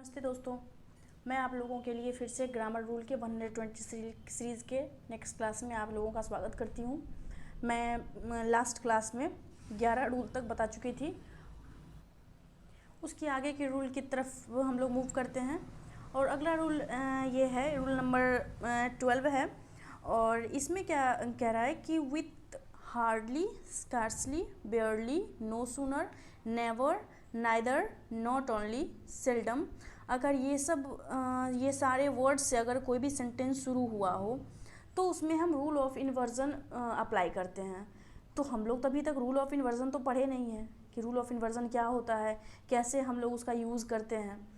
नमस्ते दोस्तों, मैं आप लोगों के लिए फिर से ग्रामर रूल के 120 सीरीज़ के नेक्स्ट क्लास में आप लोगों का स्वागत करती हूँ। मैं लास्ट क्लास में 11 रूल तक बता चुकी थी। उसकी आगे के रूल की तरफ हम लोग मूव करते हैं और अगला रूल ये है, रूल नंबर 12 है। और इसमें क्या कह रहा है कि with hardly, scarcely, barely, no sooner, never, neither, not only, seldom, अगर ये सारे वर्ड्स से अगर कोई भी सेंटेंस शुरू हुआ हो तो उसमें हम रूल ऑफ इन्वर्जन अप्लाई करते हैं। तो हम लोग तभी तक रूल ऑफ इन्वर्जन तो पढ़े नहीं हैं कि रूल ऑफ इन्वर्जन क्या होता है, कैसे हम लोग उसका यूज़ करते हैं।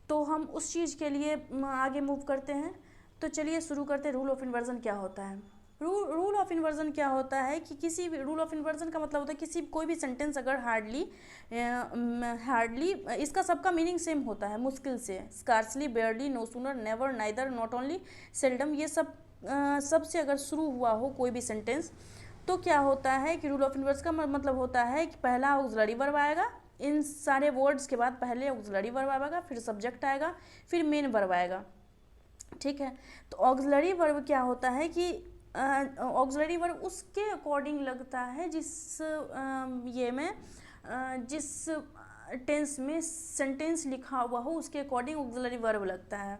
तो हम उस चीज़ के लिए आगे मूव करते हैं। तो चलिए शुरू करते हैं। रूल ऑफ इन्वर्जन क्या होता है? रूल ऑफ इन्वर्जन क्या होता है कि किसी भी रूल ऑफ इन्वर्जन का मतलब होता है कोई भी सेंटेंस अगर हार्डली, इसका सबका मीनिंग सेम होता है, मुश्किल से, scarcely, barely, no sooner, never, neither, not only, seldom, ये सबसे अगर शुरू हुआ हो कोई भी सेंटेंस तो क्या होता है कि रूल ऑफ इन्वर्जन का मतलब होता है कि पहला ऑक्सिलरी वर्ब आएगा। इन सारे वर्ड्स के बाद पहले ऑक्सिलरी वर्ब आएगा, फिर सब्जेक्ट आएगा, फिर मेन वर्ब आएगा। ठीक है, तो ऑक्सिलरी वर्ब क्या होता है कि ऑक्सिलरी वर्ब उसके अकॉर्डिंग लगता है जिस टेंस में सेंटेंस लिखा हुआ हो उसके अकॉर्डिंग ऑक्सिलरी वर्ब लगता है।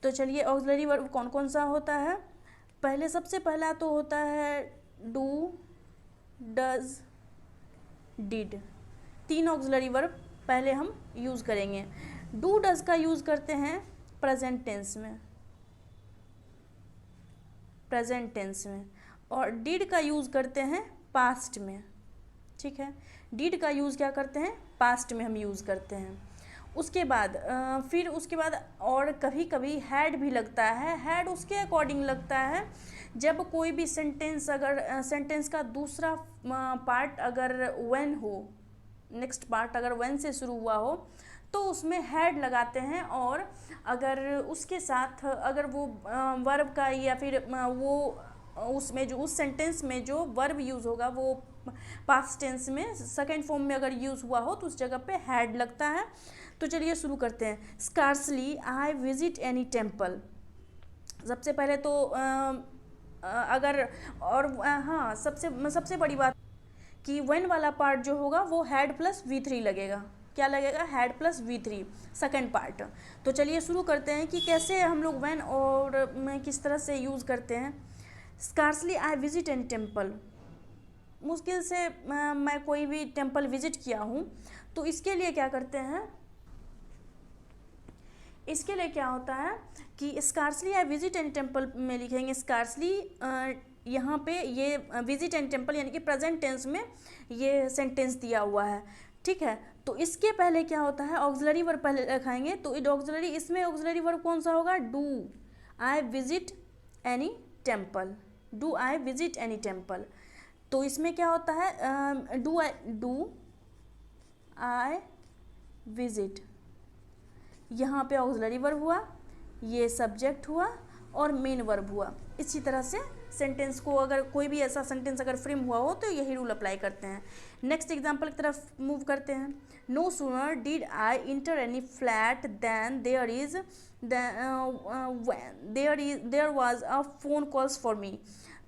तो चलिए ऑक्सिलरी वर्ब कौन कौन सा होता है। सबसे पहला तो होता है do, does, did. 3 auxiliary verb पहले हम यूज़ करेंगे। डू डज का यूज़ करते हैं प्रेजेंट टेंस में और डिड का यूज़ करते हैं पास्ट में। ठीक है, डिड का यूज़ क्या करते हैं, पास्ट में हम यूज़ करते हैं। उसके बाद और कभी कभी हैड भी लगता है। हैड उसके अकॉर्डिंग लगता है जब कोई भी सेंटेंस का दूसरा पार्ट अगर व्हेन हो, नेक्स्ट पार्ट अगर व्हेन से शुरू हुआ हो तो उसमें हैड लगाते हैं। और अगर उसके साथ अगर वो वर्ब का या फिर वो उसमें जो उस सेंटेंस में जो वर्ब यूज़ होगा वो पास्ट टेंस में सेकेंड फॉर्म में अगर यूज़ हुआ हो तो उस जगह पे हैड लगता है। तो चलिए शुरू करते हैं। Scarcely I visit any temple. सबसे पहले तो सबसे बड़ी बात कि व्हेन वाला पार्ट जो होगा वो हैड प्लस V3 लगेगा। क्या लगेगा? Had plus V3, second part. तो चलिए शुरू करते हैं कि कैसे हम लोग व्हेन और मैं किस तरह से यूज़ करते हैं। Scarcely I visit any temple, मुश्किल से मैं कोई भी टेम्पल विजिट किया हूँ। तो इसके लिए क्या करते हैं, इसके लिए क्या होता है कि scarcely I visit any temple में लिखेंगे स्कार्सली, यहाँ पे ये विजिट एनी टेम्पल यानी कि प्रेजेंट टेंस में ये सेंटेंस दिया हुआ है। ठीक है, तो इसके पहले क्या होता है, ऑक्सिलरी वर्ब पहले रखाएंगे। तो इसमें ऑक्सिलरी वर्ब कौन सा होगा? Do I visit any temple, do I visit any temple. तो इसमें क्या होता है, डू आई विजिट, यहाँ पे ऑक्सिलरी वर्ब हुआ, ये सब्जेक्ट हुआ और मेन वर्ब हुआ। इसी तरह से सेंटेंस को अगर कोई भी ऐसा सेंटेंस अगर फ्रेम हुआ हो तो यही रूल अप्लाई करते हैं। नेक्स्ट एग्जांपल की तरफ मूव करते हैं। No sooner did I enter any flat than there was a phone calls for me.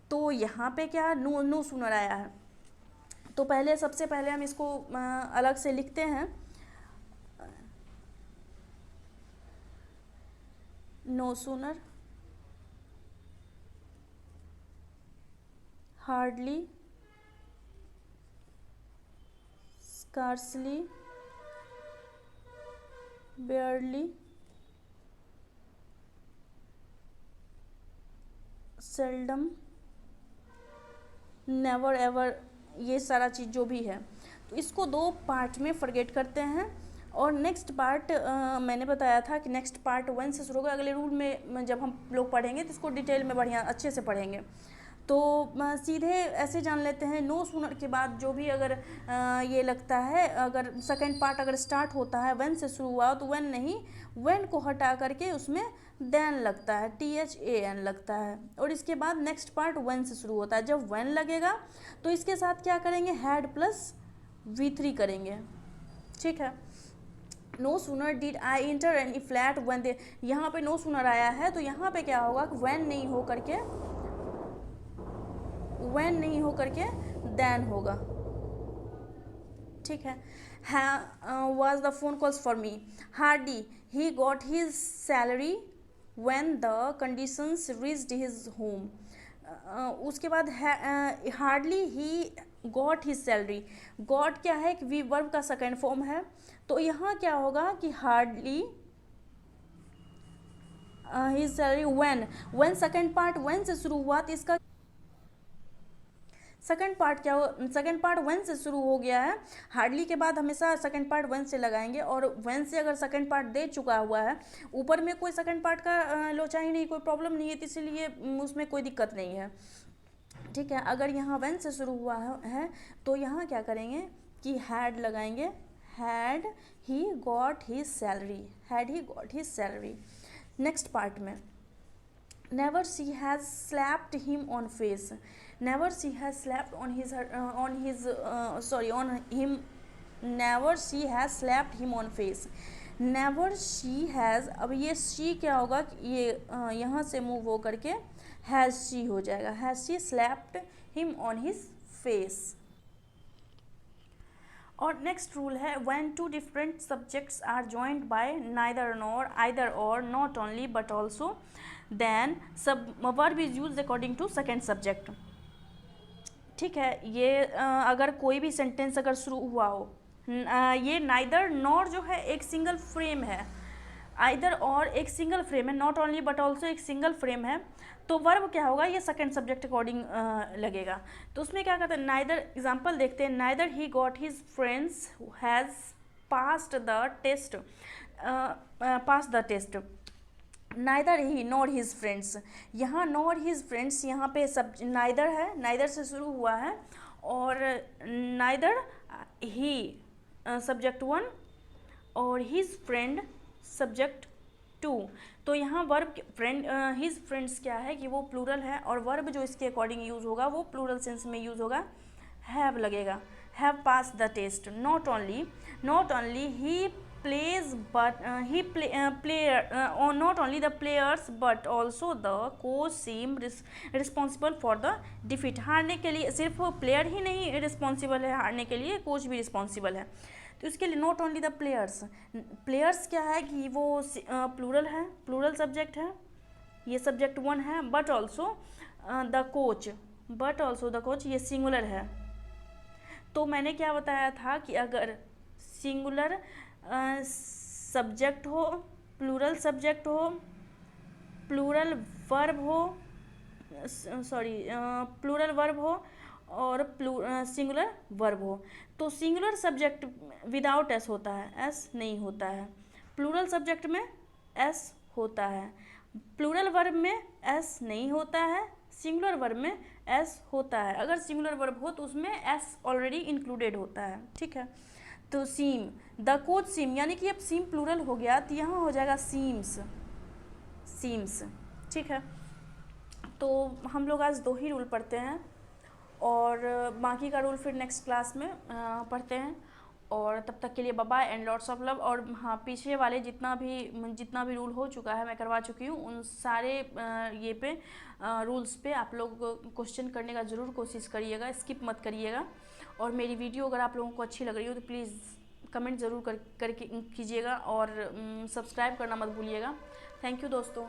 तो यहाँ पे क्या नो सूनर आया है। तो सबसे पहले हम इसको अलग से लिखते हैं। No sooner, hardly, scarcely, barely, seldom, never, ever, ये सारा चीज़ जो भी है। तो इसको 2 पार्ट में फॉरगेट करते हैं। और नेक्स्ट पार्ट मैंने बताया था कि नेक्स्ट पार्ट व्हेन से शुरू होगा। अगले रूल में जब हम लोग पढ़ेंगे तो इसको डिटेल में बढ़िया अच्छे से पढ़ेंगे। तो सीधे ऐसे जान लेते हैं, नो सूनर के बाद जो भी अगर ये लगता है, अगर सेकेंड पार्ट अगर स्टार्ट होता है व्हेन से शुरू हुआ तो व्हेन नहीं, व्हेन को हटा करके उसमें देन लगता है, THAN लगता है। और इसके बाद नेक्स्ट पार्ट व्हेन से शुरू होता है। जब व्हेन लगेगा तो इसके साथ क्या करेंगे, हैड प्लस V3 करेंगे। ठीक है, no sooner did I enter any flat when they, यहाँ पे नो सूनर आया है तो यहाँ पे क्या होगा, व्हेन नहीं हो करके, व्हेन नहीं हो करके देन होगा, ठीक है। Was the phone calls for me, hardly he got his salary when the conditions reached his home. उसके बाद हार्डली ही गॉट हिज सैलरी, गॉट क्या है कि वी वर्ब का सेकेंड फॉर्म है, तो यहाँ क्या होगा कि hardly his salary when second part when से शुरू हुआ तो इसका सेकंड पार्ट क्या हो, सेकंड पार्ट व्हेन से शुरू हो गया है, हार्डली के बाद हमेशा सेकंड पार्ट व्हेन से लगाएंगे, और व्हेन से अगर सेकंड पार्ट दे चुका हुआ है, ऊपर में कोई सेकंड पार्ट का लोचा ही नहीं, कोई प्रॉब्लम नहीं है, तो इसीलिए उसमें कोई दिक्कत नहीं है, ठीक है। अगर यहाँ व्हेन से शुरू हुआ है तो यहाँ क्या करेंगे कि हैड लगाएंगे, had he got his salary, had he got his salary. Next part में never she has slapped him on face, never she has slapped on his on him, never she has slapped him on face, never she has, अब ये she क्या होगा, ये यहाँ से move हो करके has she हो जाएगा, has she slapped him on his face। और नेक्स्ट रूल है when two different subjects are joined by neither nor, either or, not only but also, then verb is used according to second subject, ठीक है। ये अगर कोई भी sentence अगर शुरू हुआ हो, ये नाइदर नॉर जो है एक सिंगल फ्रेम है, आइदर और एक सिंगल फ्रेम है, नॉट ओनली बट ऑल्सो एक सिंगल फ्रेम है, तो वर्ब क्या होगा, ये सेकंड सब्जेक्ट अकॉर्डिंग लगेगा। तो उसमें क्या कहते हैं, नाइदर, एग्जांपल देखते हैं, neither he got his friends has passed the test, pass the test, neither he nor his friends, यहाँ नॉर हिज फ्रेंड्स, यहाँ पे सब नाइदर है, नाइदर से शुरू हुआ है, और नाइदर ही सब्जेक्ट 1 और हिज फ्रेंड सब्जेक्ट 2, तो यहाँ वर्ब फ्रेंड, हिज फ्रेंड्स क्या है कि वो प्लूरल है, और वर्ब जो इसके अकॉर्डिंग यूज़ होगा वो प्लूरल सेंस में यूज़ होगा, हैव लगेगा, have pass the test. Not only he plays but he not only the players but also the coach seem responsible for the defeat, हारने के लिए सिर्फ प्लेयर ही नहीं रिस्पॉन्सिबल है, हारने के लिए कोच भी रिस्पॉन्सिबल है, तो इसके लिए not only the players, players क्या है कि वो प्लूरल है, प्लूरल सब्जेक्ट है, ये सब्जेक्ट 1 है, बट ऑल्सो द कोच, ये सिंगुलर है। तो मैंने क्या बताया था कि अगर सिंगुलर सब्जेक्ट हो, प्लूरल सब्जेक्ट हो, प्लूरल वर्ब हो, प्लूरल वर्ब हो, और सिंगुलर वर्ब हो, तो सिंगुलर सब्जेक्ट विदाउट एस होता है, एस नहीं होता है, प्लूरल सब्जेक्ट में एस होता है, प्लूरल वर्ब में एस नहीं होता है, सिंगुलर वर्ब में एस होता है, अगर सिंगुलर वर्ब हो तो उसमें एस ऑलरेडी इंक्लूडेड होता है, ठीक है। तो सीम, द कोच सीम, यानी कि अब सीम प्लूरल हो गया तो यहाँ हो जाएगा सीम्स, ठीक है। तो हम लोग आज 2 ही रूल पढ़ते हैं, और बाकी का रूल फिर नेक्स्ट क्लास में पढ़ते हैं, और तब तक के लिए bye bye and lots of love. और हाँ, पीछे वाले जितना भी रूल हो चुका है मैं करवा चुकी हूँ, उन सारे ये पे रूल्स पे आप लोग क्वेश्चन करने का ज़रूर कोशिश करिएगा, स्किप मत करिएगा। और मेरी वीडियो अगर आप लोगों को अच्छी लग रही हो तो प्लीज़ कमेंट ज़रूर करके कीजिएगा, और सब्सक्राइब करना मत भूलिएगा। थैंक यू दोस्तों।